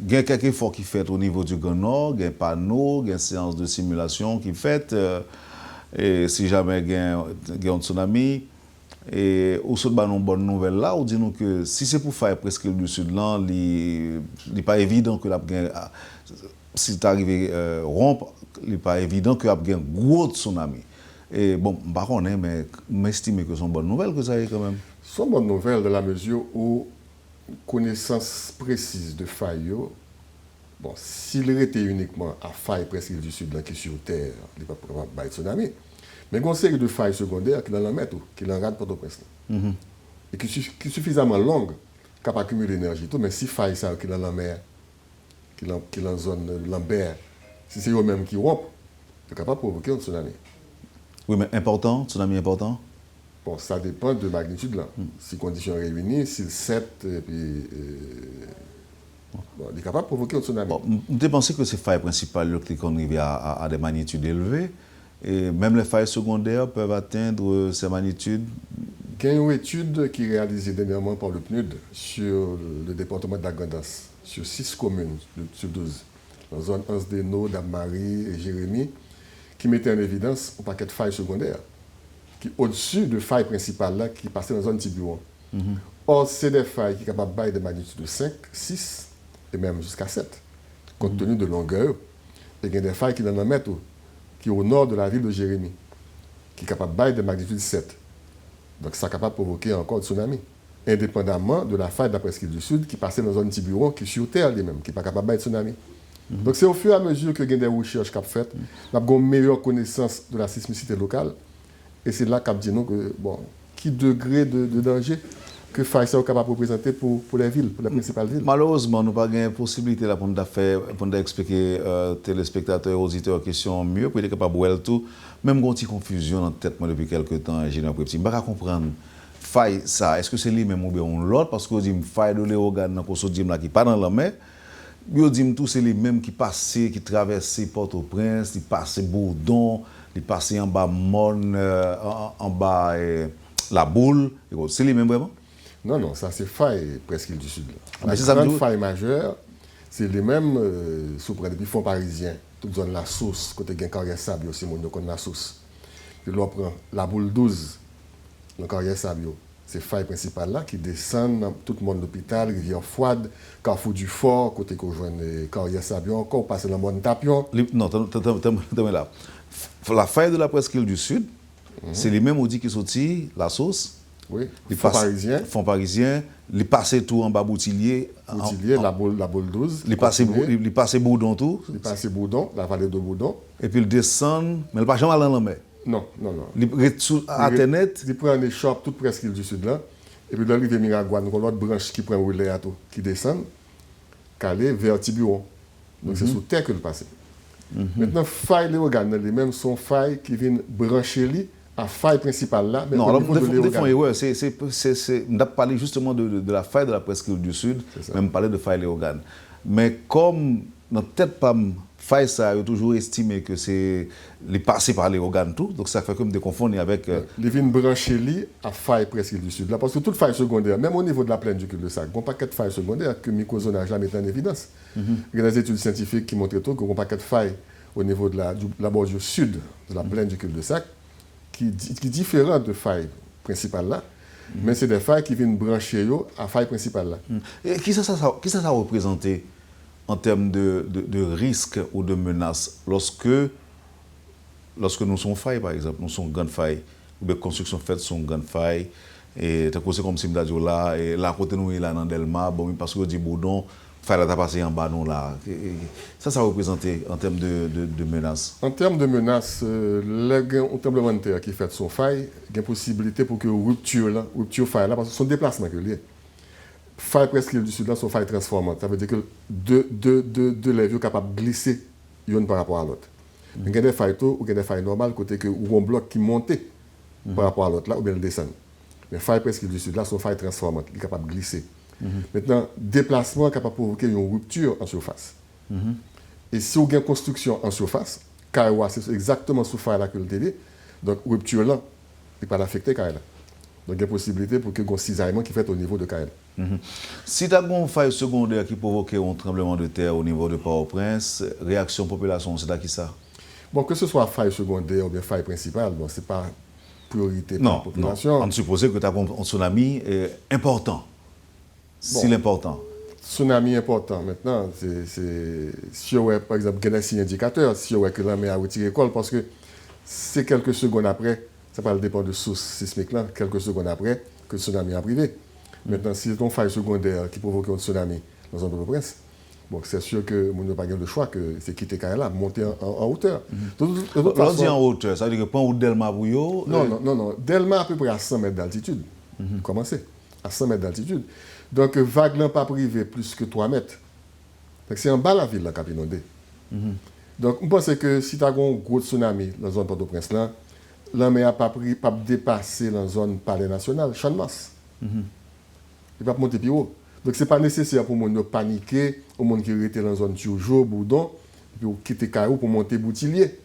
y a quelques efforts qui sont faits au niveau du Grand Nord, il y a un panneau, il y a une séance de simulation qui est faite, et si jamais il y a un tsunami, et au sud de une bonne nouvelle là, on dit nous que si c'est pour faire presque du sud là, il n'est pas évident que si tu arrives à rompre, il n'est pas évident qu'il y ait un gros tsunami. Et bon, par contre, mais m'estime que c'est une bonne nouvelle que ça y est quand même. C'est une bonne nouvelle dans la mesure où connaissance précise de faille, bon, s'il était uniquement à faille presque du sud, là, qui est sur terre, il n'est pas probable de tsunami. Mais il y a une série de failles secondaires qui l'en mettent, qui l'en rate Port-au-Prince. Et qui sont suffisamment longues, capable d'accumuler l'énergie. Mais si faille ça, qui l'en mer, qui l'en zone lambert, si c'est eux-mêmes qui rompent, c'est capable de provoquer un tsunami. Oui, mais important, tsunami important? Bon, ça dépend de magnitude là. Si conditions réunies, si le 7, et puis, bon, il est capable de provoquer un tsunami. Bon, je pense que ces failles principales qui arrivent à des magnitudes élevées, et même les failles secondaires peuvent atteindre ces magnitudes. Il y a une étude qui est réalisée dernièrement par le PNUD sur le département d'Agandas, sur 6 communes sur 12, dans la zone Anse-des-Naux, Dame-Marie et Jérémy, qui mettait en évidence un paquet de failles secondaires, qui au-dessus de failles principales là, qui passaient dans la zone Tiburon. Or, c'est des failles qui sont capables de bailler des magnitudes de 5, 6 et même jusqu'à 7, compte tenu de longueur. Et il y a des failles qui sont dans le métro, qui est au nord de la ville de Jérémy, qui est capable de bailler des magnitudes 7. Donc, ça est capable de provoquer encore un tsunami, indépendamment de la faille de la presqu'île du Sud qui passait dans la zone Tiburon, qui est sur terre lui-même, qui n'est pas capable de bailler de tsunami. Donc, c'est au fur et à mesure que il y a des recherches qui sont faites, nous avons une meilleure connaissance de la sismicité locale. Et c'est là qu'on dit nous que, bon, qui degré de danger que faille ça est capable de représenter pour les villes, pour les principales villes. Malheureusement, nous n'avons pas de possibilité là pour expliquer aux téléspectateurs, aux auditeurs qui sont mieux, pour être capable de voir tout. Même quand il y a une confusion dans la tête moi, depuis quelques temps, ingénieur Prepti, je ne peux pas comprendre. Faille ça, est-ce que c'est lui-même ou bien l'autre? Parce que dit faille de l'éorgane dans le qui n'est pas dans la mer. Yo dit tout c'est les mêmes qui passaient, qui traversaient Port-au-Prince, qui passaient Bourdon, qui passaient en bas Morne, en bas la Boule. C'est les mêmes vraiment? Non, non, ça c'est faille presqu'île du Sud. La grande faille majeure, c'est les mêmes sous près depuis Fonds Parisien, toute zone la Source, côté Gain Carrière Sable aussi, mon connaît la Source. Puis l'on prend la Boule 12, le Carrière Sable. C'est faille principale là qui descendent dans tout le monde l'hôpital, Rivière Froide, Carrefour du Fort, côté qu'on joue Carrière Sabion, encore passer dans le monde Tapion. Non, attends là. La faille de la presqu'île du Sud, c'est les mêmes audits qui sont sortis, la Source. Oui, Fonds Parisien. Les passer tout en bas Boutillier. Boutillier, la boule 12. Les passer Bourdon tout. Les passer Bourdon, la vallée de Bourdon. Et puis ils descendent, mais ils ne pas jamais aller dans la mer. Non, non, non. Ils Internet. Ils prennent des chocs toute presqu'île du Sud là. Et puis dans l'île de Miragua, nous avons l'autre branche qui prend relais à tout, qui descend, calé vers Tiburon. Donc c'est sous terre que le passé. Maintenant, faille les organes, les mêmes sont failles qui viennent brancher lui à faille principale là. Non, alors, des fois, ouais, on a parlé justement de la faille de la presqu'île du Sud, même parler de faille les organes. Mais comme notre tête pas faille ça, il a toujours estimé que c'est les passés par les organes tout, donc ça fait comme des confondre avec. Les vignes branchées li à faille presqu'île du Sud là, parce que toute faille secondaire, même au niveau de la plaine du cul-de-sac, il y a un paquet de failles secondaires que mycosonage n'a mis en évidence. Il y a des études scientifiques qui montrent tout qu'il y a un paquet de failles au niveau de la bordure sud de la plaine du cul-de-sac qui est différent de faille principale là, mais c'est des failles qui viennent brancher à faille principale là. Et qui ça a représenté en termes de risque ou de menace lorsque nous sommes failles, par exemple, nous sommes grandes failles, ou bien construction faite sont grandes failles, et c'est comme si nous là, et là, côté nous, là, dans Delma, bon, parce que dit Bourdon, faille là, passé en bas, nous, là. Ça a représenté en termes de menace. En termes de menace, le tremblement de terre qui fait son faille, il y a une possibilité pour que rupture faille là, parce que son déplacement que lié. faille presqu'île du Sud là sont failles transformantes. Ça veut dire que deux lèvres sont capables de glisser l'une par rapport à l'autre. Il y a des failles tôt ou des failles normales, côté que ou un bloc qui monte par rapport à l'autre là, ou bien le descend. Les failles presqu'île du Sud là sont failles transformantes, qui sont capables de glisser. Maintenant, déplacement est capable de provoquer une rupture en surface. Et si on a une construction en surface, Kaiwa, c'est exactement sous faille là que le télé, donc rupture là, il ne peut pas l'affecter Kaiwa. Donc il y a une possibilité pour qu'il y ait un cisaillement qui fait au niveau de Kaiwa. Si tu as une faille secondaire qui provoque un tremblement de terre au niveau de Port-au-Prince, réaction population, c'est à qui ça? Bon, que ce soit faille secondaire ou bien faille principale, bon, ce n'est pas priorité pour la population. Non, on suppose que tu as un tsunami important. Bon, Si l'important. Tsunami important maintenant, si on a par exemple des signes indicateurs, si on a que la mer a retiré l'école, parce que c'est quelques secondes après, ça va dépendre de source sismique là, quelques secondes après que le tsunami a privé. Maintenant, si c'est une faille secondaire qui provoque un tsunami dans la zone de Port-au-Prince, bon, c'est sûr que nous n'avons pas le choix, que c'est quitter Kaila, monter en hauteur. On dit en hauteur, ça veut dire que pas où Delma Bouillot. Non. Delma à peu près à 100 mètres d'altitude. Commencer à 100 mètres d'altitude. Donc, vague n'a pas privé plus que 3 mètres. C'est en bas la ville, la cap inondée. Donc, je pense que si tu as un gros tsunami dans la zone Port-au-Prince, la mer n'a pas dépassé la zone palais national, champ de masse. Il ne va pas monter plus haut. Donc, ce n'est pas nécessaire pour nous paniquer, au monde qui est dans la zone Tiojo, Boudon, puis quitter Caillou pour monter Boutillier.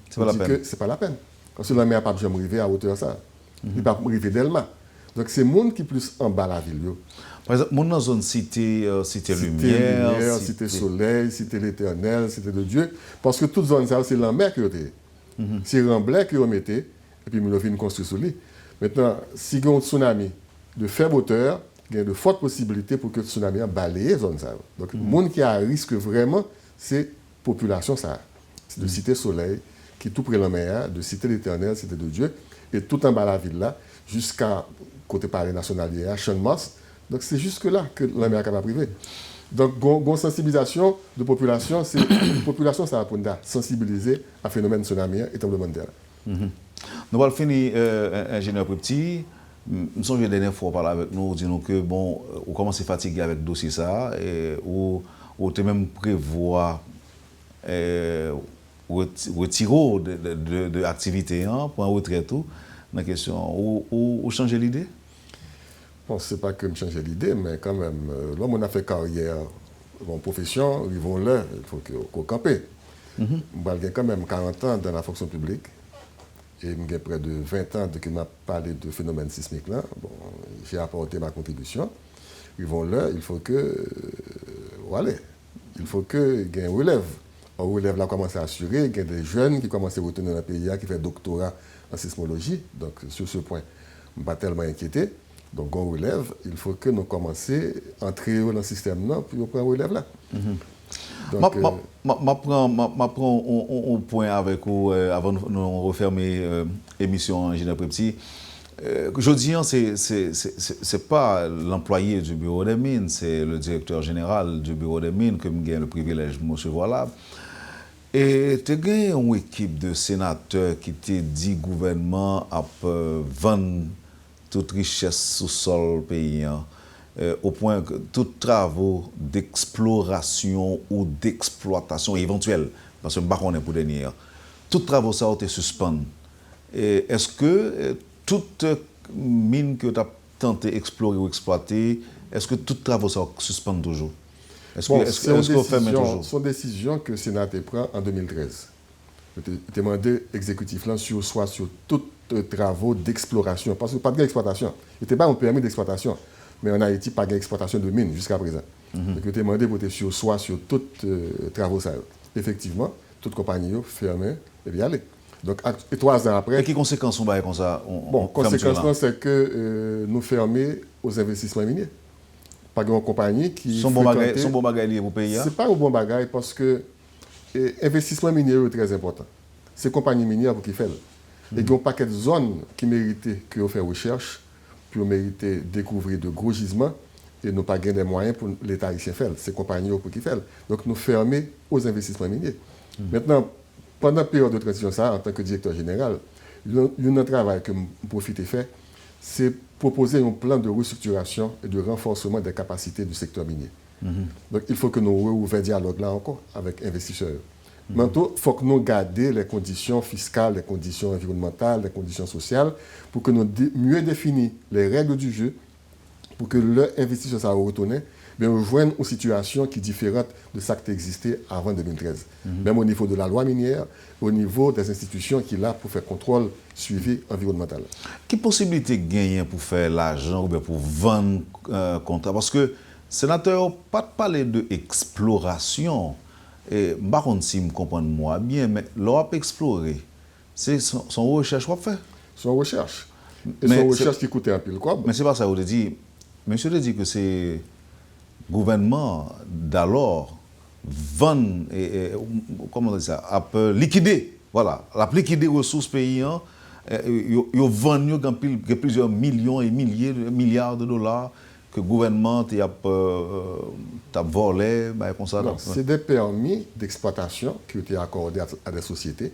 C'est pas la peine. C'est pas la peine. Parce que la mer n'a pas jamais arrivé à hauteur de ça. Il ne va pas arriver d'Elma. Donc, c'est le monde qui est plus en bas de la ville. Par exemple, dans la zone cité Lumière, cité Soleil, cité l'Éternel, cité de Dieu. Parce que toute zone, c'est la mer qui est. C'est Remblai qui est et puis nous avons construit sur lui. Maintenant, si il y a un tsunami de faible hauteur, il y a de fortes possibilités pour que le tsunami ait balayé la zone. Donc, le monde qui a un risque vraiment, c'est la population. C'est de cité Soleil, qui est tout près de la mer, de cité l'Éternel, cité de Dieu, et tout en bas de la ville là, jusqu'à côté palais national, il y a Champ-de-Mars. Donc, c'est jusque-là que la mer est capable de priver. Donc, une sensibilisation de population, c'est la population, ça va pour sensibiliser à phénomène tsunami et tremblement de terre. Nous allons finir, ingénieur Petit. Je me souviens la dernière fois parler avec nous, disons que bon, on commence à fatiguer avec le dossier ça, et ou tu même prévoir retirer de l'activité pour un retrait tout. Dans la question, ou changer l'idée? Bon, ce n'est pas que me changer l'idée, mais quand même, l'homme on a fait carrière en profession, ils vont là, il faut qu'on campe. J'ai quand même 40 ans dans la fonction publique. Et j'ai près de 20 ans que m'a parlé de phénomène sismique là. Bon, j'ai apporté ma contribution. Ils vont là, il faut que voilà, il faut que y ait un relève. Un relève là commence à assurer, il y a des jeunes qui commencent à retourner dans le pays, qui font doctorat en sismologie. Donc sur ce point, je ne suis pas tellement inquiété. Donc on relève, il faut que nous commencions à entrer dans le système là, puis on prend un relève là. Je prends un point avec vous avant de nous refermer l'émission Ingénieur Petit. Je dis, ce n'est pas l'employé du bureau des mines, c'est le directeur général du bureau des mines que j'ai le privilège de recevoir là. Et tu as une équipe de sénateurs qui t'a dit gouvernement à vendre toute richesse sous sol paysan. Au point que tous travaux d'exploration ou d'exploitation éventuelle, parce que je ne sais pas pour dernier, tous travaux ça ont été suspendus. Est-ce que toute mine que tu as tenté d'explorer ou exploiter, est-ce que tous travaux ça suspendus toujours? Est-ce qu'on fait toujours? C'est une décision que le Sénat prend en 2013. Il a demandé l'exécutif là soit sur tous les travaux d'exploration, parce que pas d'exploitation. Il n'était pas un permis d'exploitation. Mais en Haïti, pas d'exploitation de mines jusqu'à présent. Donc, il a demandé pour être soit sur tous les travaux. Effectivement, toute compagnie fermée et bien aller. Donc, 3 ans après. Et quelles conséquences on va comme ça? Bon, conséquence, c'est que nous fermons aux investissements miniers. Pas de compagnie qui. Son bon bagage pour payer. Ce n'est pas un bon bagage parce que l'investissement minier est très important. C'est les compagnies minières qui font. Et il y a un paquet de zones qui méritent que vous fassiez recherche. Pour mériter découvrir de gros gisements et nous pas gagner des moyens pour l'État haïtien faire. C'est compagnie pour qui fait. Donc nous fermons aux investissements miniers. Maintenant, pendant la période de transition, ça, en tant que directeur général, un travail que je profite de faire, c'est proposer un plan de restructuration et de renforcement des capacités du secteur minier. Donc, il faut que nous ouvrions un dialogue là encore avec investisseurs. Maintenant, il faut que nous gardions les conditions fiscales, les conditions environnementales, les conditions sociales, pour que nous mieux définissions les règles du jeu, pour que l'investisseur soit retourné, mais on joigne une situation qui est différente de ce qui existait avant 2013. Même au niveau de la loi minière, au niveau des institutions qui sont là pour faire contrôle, suivi environnemental. Quelle possibilité gagne pour faire l'argent ou bien pour vendre contrat? Parce que le sénateur n'a pas parlé d'exploration. Et par contre, si je comprends moi bien, mais l'on explorer, c'est son recherche qu'on fait. Son recherche. Et son recherche qui coûte un peu le quoi. Mais c'est pas ça, vous dit. Monsieur a dit que c'est le gouvernement d'alors vend et comment on dit ça, a liquider, voilà, la liquider ressources paysannes, ils vendent plusieurs millions et milliards de dollars que le gouvernement a volé, comme ça. C'est des permis d'exploitation qui ont été accordés à des sociétés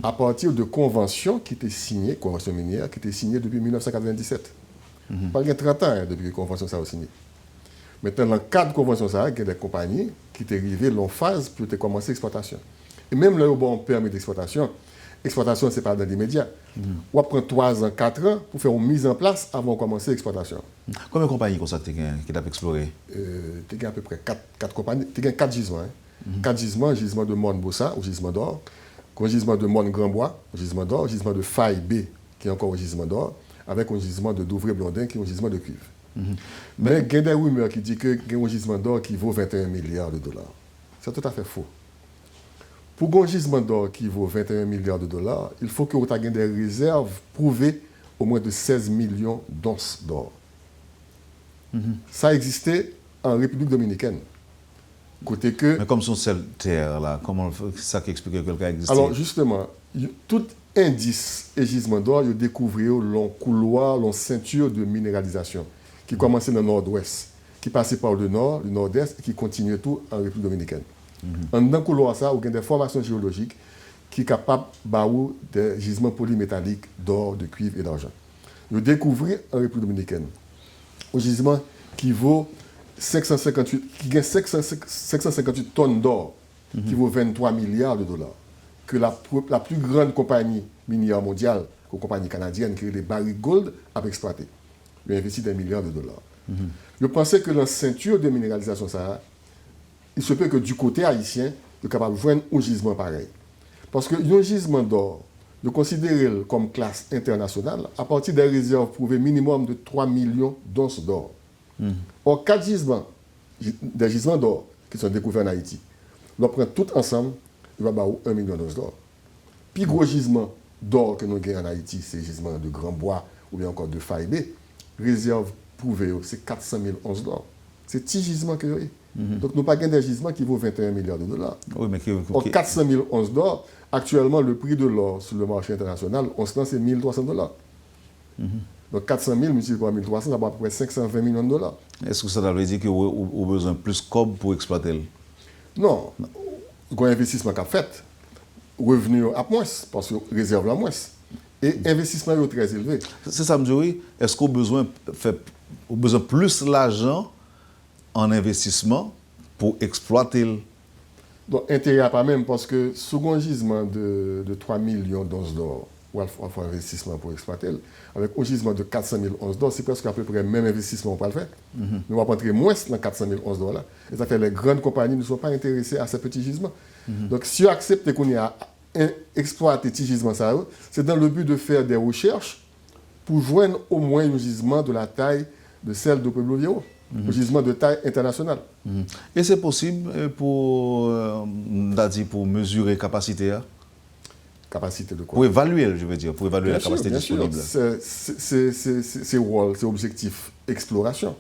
à partir de conventions qui étaient signées, conventions minières, qui étaient signées depuis 1997. Pas il y a 30 ans depuis que la convention a été signée. Maintenant, dans le cadre de la convention, il y a des compagnies qui étaient arrivées en phase pour commencer l'exploitation. Et même là où on a un permis d'exploitation, l'exploitation, ce n'est pas dans l'immédiat. On prend 3 ans, 4 ans pour faire une mise en place avant de commencer l'exploitation. Combien de compagnies comme ça qui ont exploré? Tu as à peu près 4 compagnies. Tu as 4 gisements. 4 gisements, gisement de Monde Bossa, au gisement d'or, gisement de Monde Grand Bois, au gisement d'or, gisement de Faille B, qui est encore au gisement d'or, avec un gisement de Douvray Blondin, qui est un gisement de cuivre. Mais il y a des rumeurs qui disent qu'il y a un gisement d'or qui vaut 21 milliards de dollars. C'est tout à fait faux. Pour un gisement d'or qui vaut 21 milliards de dollars, il faut que vous ayez des réserves prouvées au moins de 16 millions d'onces d'or. Ça existait en République dominicaine. Côté que... Mais comme son seul terre, là, comment ça qui explique que quelqu'un existe? Alors justement, tout indice et gisement d'or, ils découvraient le couloir, la ceinture de minéralisation qui commençait dans le nord-ouest, qui passait par le nord, le nord-est et qui continuait tout en République dominicaine. Dans le couloir, ça, il y a des formations géologiques qui sont capables de des gisements polymétalliques d'or, de cuivre et d'argent. Ils découvraient en République dominicaine un gisement qui vaut 558 tonnes d'or, qui vaut 23 milliards de dollars, que la plus grande compagnie minière mondiale, une compagnie canadienne qui est les Barrick Gold, a exploité. Il a investi des milliards de dollars. Je pensais que la ceinture de minéralisation, ça, il se peut que du côté haïtien, il est capable de joindre un gisement pareil. Parce que un gisement d'or, de considérer comme classe internationale à partir des réserves prouvées minimum de 3 millions d'onces d'or. Or, 4 gisements, des gisements d'or qui sont découverts en Haïti, on prend tout ensemble, il va avoir 1 million d'onces d'or. Puis, gros gisement d'or que nous avons en Haïti, c'est le gisement de Grand Bois ou bien encore de Faille B. Réserve prouvée, c'est 400 000 onces d'or. C'est petit gisement que vous avez. Donc, nous n'avons pas des gisements qui vaut 21 milliards de dollars. Oui, mais Or, 400 000 onces d'or, actuellement, le prix de l'or sur le marché international, on se lance, c'est 1 300 $. Donc, 400 000 multiplié par 1 300, ça va à peu près 520 millions de dollars. Est-ce que ça veut dire que vous avez besoin de plus de cob pour exploiter? Non. Un investissement qu'a fait, revenu à moins, parce que réserve à moins. Et investissement est très élevé. C'est ça, me dit, est-ce qu'on a besoin de plus d'argent en investissement pour exploiter? Donc, intérêt pas même, parce que second gisement de 3 millions d'onces d'or, ou il faut un investissement pour exploiter, avec un gisement de 400 000 onces d'or, c'est presque à peu près le même investissement qu'on va le faire. Nous allons rentrer moins dans 400 000 onces d'or là. Et ça fait que les grandes compagnies ne sont pas intéressées à ces petits gisements. Donc, si on accepte qu'on y a exploité ces gisements, c'est dans le but de faire des recherches pour joindre au moins un gisement de la taille de celle de Pueblo Viejo. Un gisement de taille internationale. Et c'est possible pour mesurer la capacité? Capacité de quoi? Pour évaluer, je veux dire, pour évaluer bien la capacité sûr, disponible. C'est rôle, c'est objectif, exploration.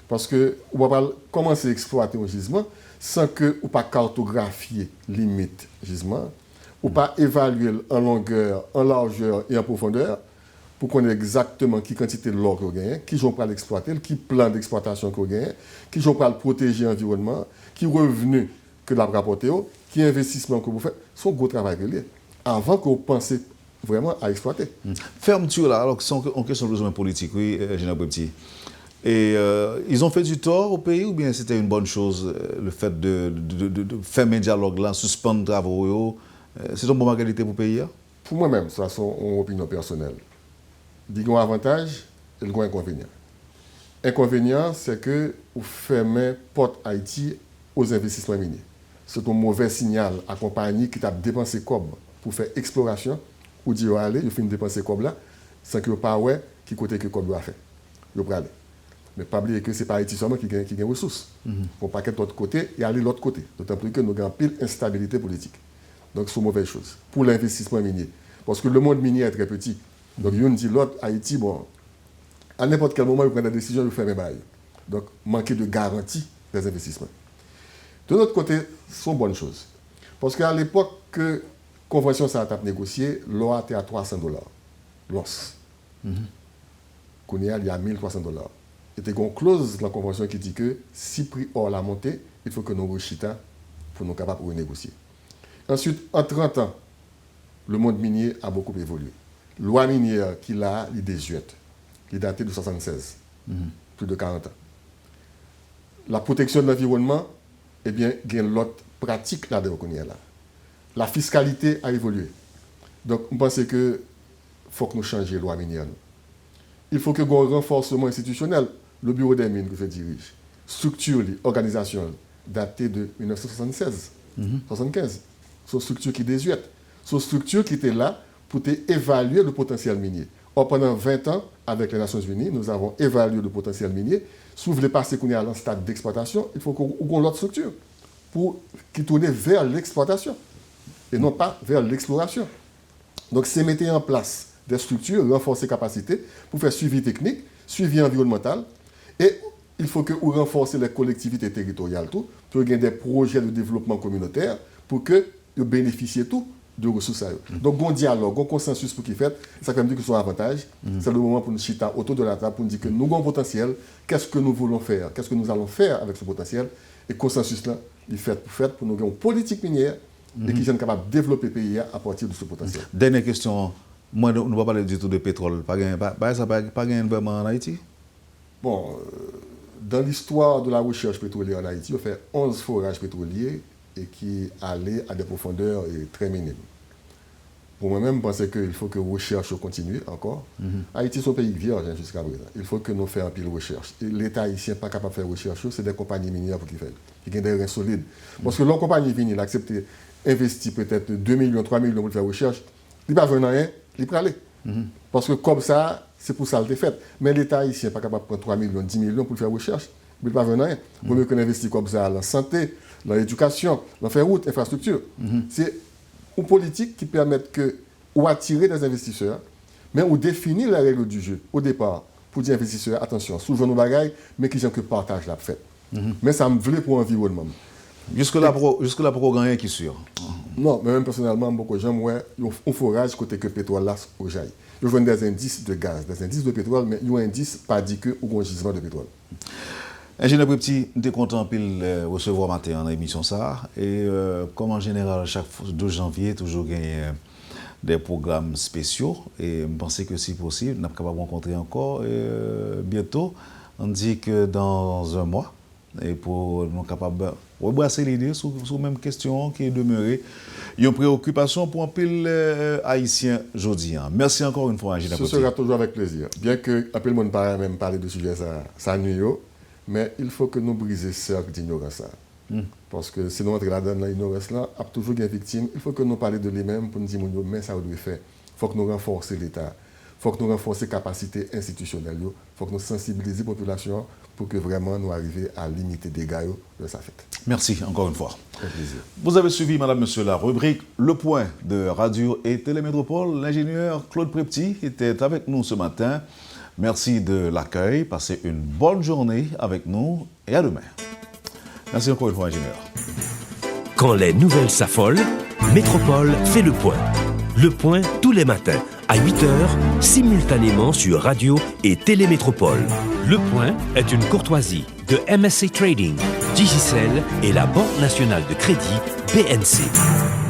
Parce que on va pas commencer à exploiter un gisement sans que on pas cartographier limite gisement, ou pas évaluer en longueur, en largeur et en profondeur pour connaître exactement qui quantité de l'or qu'on gagne, qui vont pas l'exploiter, qui plan d'exploitation qu'on gagne, qui vont pas le protéger l'environnement, qui revenu que la rapporter, qui investissement que vous faites, c'est un gros travail que lié. Avant que vous pensez vraiment à exploiter. Fermeture là, alors que c'est en question de besoin politique, oui, Général Petit. Et ils ont fait du tort au pays ou bien c'était une bonne chose, le fait de fermer le dialogue là, suspendre les travaux, c'est une bonne qualité pour le pays? Pour moi-même, ça c'est une opinion personnelle. Il y a un avantage et il y a un inconvénient. L'inconvénient, c'est que vous fermez porte Haïti aux investissements miniers. C'est un mauvais signal à compagnie qui t'a dépensé comme pour faire exploration ou dire allez, il finit de dépenser comme là, sans que vous ne pas qui côté que comme a fait. Vous aller. Mais pas oublier que ce n'est pas Haïti seulement qui gagne des ressources. Pour pas qu'être de l'autre côté et aller de l'autre côté. D'autant plus que nous avons pile instabilité politique. Donc c'est une mauvaise chose pour l'investissement minier. Parce que le monde minier est très petit. Donc il dit l'autre, Haïti, bon, à n'importe quel moment, il prend des décisions de faire mes bails. Donc manquer de garantie des investissements. De l'autre côté, c'est une bonne chose. Parce qu'à l'époque que la convention s'est négociée, l'or était à $300. L'os. Il y a $1,300. Il y a une clause dans la convention qui dit que si le prix or la montée, il faut que nous rechita pour nous capables de renégocier. Ensuite, en 30 ans, le monde minier a beaucoup évolué. La loi minière qu'il a, il est désuète. Il est daté de 1976, plus de 40 ans. La protection de l'environnement, eh bien, il y a l'autre pratique là-dedans. La fiscalité a évolué. Donc, je pense que faut que nous changions la loi minière. Il faut que nous ayons un renforcement institutionnel. Le bureau des mines que je dirige, structure, organisation, datée de 1976, 1975. C'est une structure qui désuète. C'est une structure qui était là pour évaluer le potentiel minier. Or, pendant 20 ans, avec les Nations Unies, nous avons évalué le potentiel minier. Si vous voulez passer qu'on est à un stade d'exploitation, il faut qu'on ait l'autre structure qui tourne vers l'exploitation et non pas vers l'exploration. Donc, c'est mettre en place des structures, renforcer les capacités pour faire suivi technique, suivi environnemental. Et il faut que vous renforcez les collectivités territoriales tout, pour qu'il y ait des projets de développement communautaire pour que vous bénéficiez tout de ressources à eux. Donc, bon dialogue, bon consensus pour qu'ils fassent, ça fait dire que c'est un avantage. C'est le moment pour nous chiter autour de la table pour nous dire que nous avons un potentiel, qu'est-ce que nous voulons faire, qu'est-ce que nous allons faire avec ce potentiel. Et consensus là, il fait pour nous avoir une politique minière et qui sont capables de développer le pays à partir de ce potentiel. Dernière question, moi, nous ne pouvons pas parler du tout de pétrole. Pas vraiment en Haïti? Bon, dans l'histoire de la recherche pétrolière en Haïti, on fait 11 forages pétroliers et qui allaient à des profondeurs très minimes. Pour moi-même, je pense qu'il faut que la recherche continue encore. Haïti, c'est un pays vierge jusqu'à présent. Il faut que nous fassions un pile de recherche. Et l'État haïtien n'est pas capable de faire recherche, c'est des compagnies minières pour qu'ils fassent. Qui ont des reins solides. Parce que leur compagnie minière a accepté d'investir peut-être 2 millions, 3 millions pour faire recherche. Il n'y a pas besoin de rien, il peut aller. Parce que comme ça, c'est pour ça que c'est fait. Mais l'État haïtien n'est pas capable de prendre 3 millions, 10 millions pour faire recherche. Il ne peut pas besoin de rien. Il vaut mieux qu'on investisse comme ça dans la santé, dans l'éducation, dans faire route, infrastructure. C'est une politique qui permet que ou attirer des investisseurs, mais ou définir les règles du jeu au départ pour dire investisseurs, attention, souvent nos bagailles, mais qui ont que partage la fête. Mais ça me voulait pour l'environnement. Jusque-là, pour gagner qui est sûr. Non, mais même personnellement, beaucoup de gens, on forage côté que le pétrole là au jaillit. Ils vendent des indices de gaz, des indices de pétrole, mais ils ont un indice pas dit que ou un gisement de pétrole. Ingénieur Petit, nous sommes contents de recevoir matin dans l'émission ça. Et comme en général, chaque 12 janvier, toujours gagner des programmes spéciaux. Et je pense que si possible, nous sommes capables de rencontrer encore bientôt. On dit que dans un mois, et pour nous capables de rebrasser l'idée sur la même question qui est demeurée. Il y a une préoccupation pour un pile haïtien aujourd'hui. Merci encore une fois, Ingénieur Petit. Ce sera toujours avec plaisir. Bien que un peu le monde parle même parler de sujet ça nuit, mais il faut que nous brisions ce cercle d'ignorance. Parce que si nous entrons là-dedans, dans l'ignorance, il y a toujours des victimes. Il faut que nous parlions de lui-même pour nous dire, mais ça doit faire. Il faut que nous renforcions l'État. Il faut que nous renforcions les capacités institutionnelles. Il faut que nous sensibilisions la population pour que vraiment nous arrivions à limiter des dégâts de sa fête. Merci encore une fois. Avec plaisir. Vous avez suivi, madame, monsieur, la rubrique Le Point de Radio et Télémétropole. L'ingénieur Claude Prepty était avec nous ce matin. Merci de l'accueil. Passez une bonne journée avec nous et à demain. Merci encore une fois, ingénieur. Quand les nouvelles s'affolent, Métropole fait le point. Le point tous les matins à 8h, simultanément sur Radio et Télémétropole. Le point est une courtoisie de MSC Trading, Digicel et la Banque nationale de crédit BNC.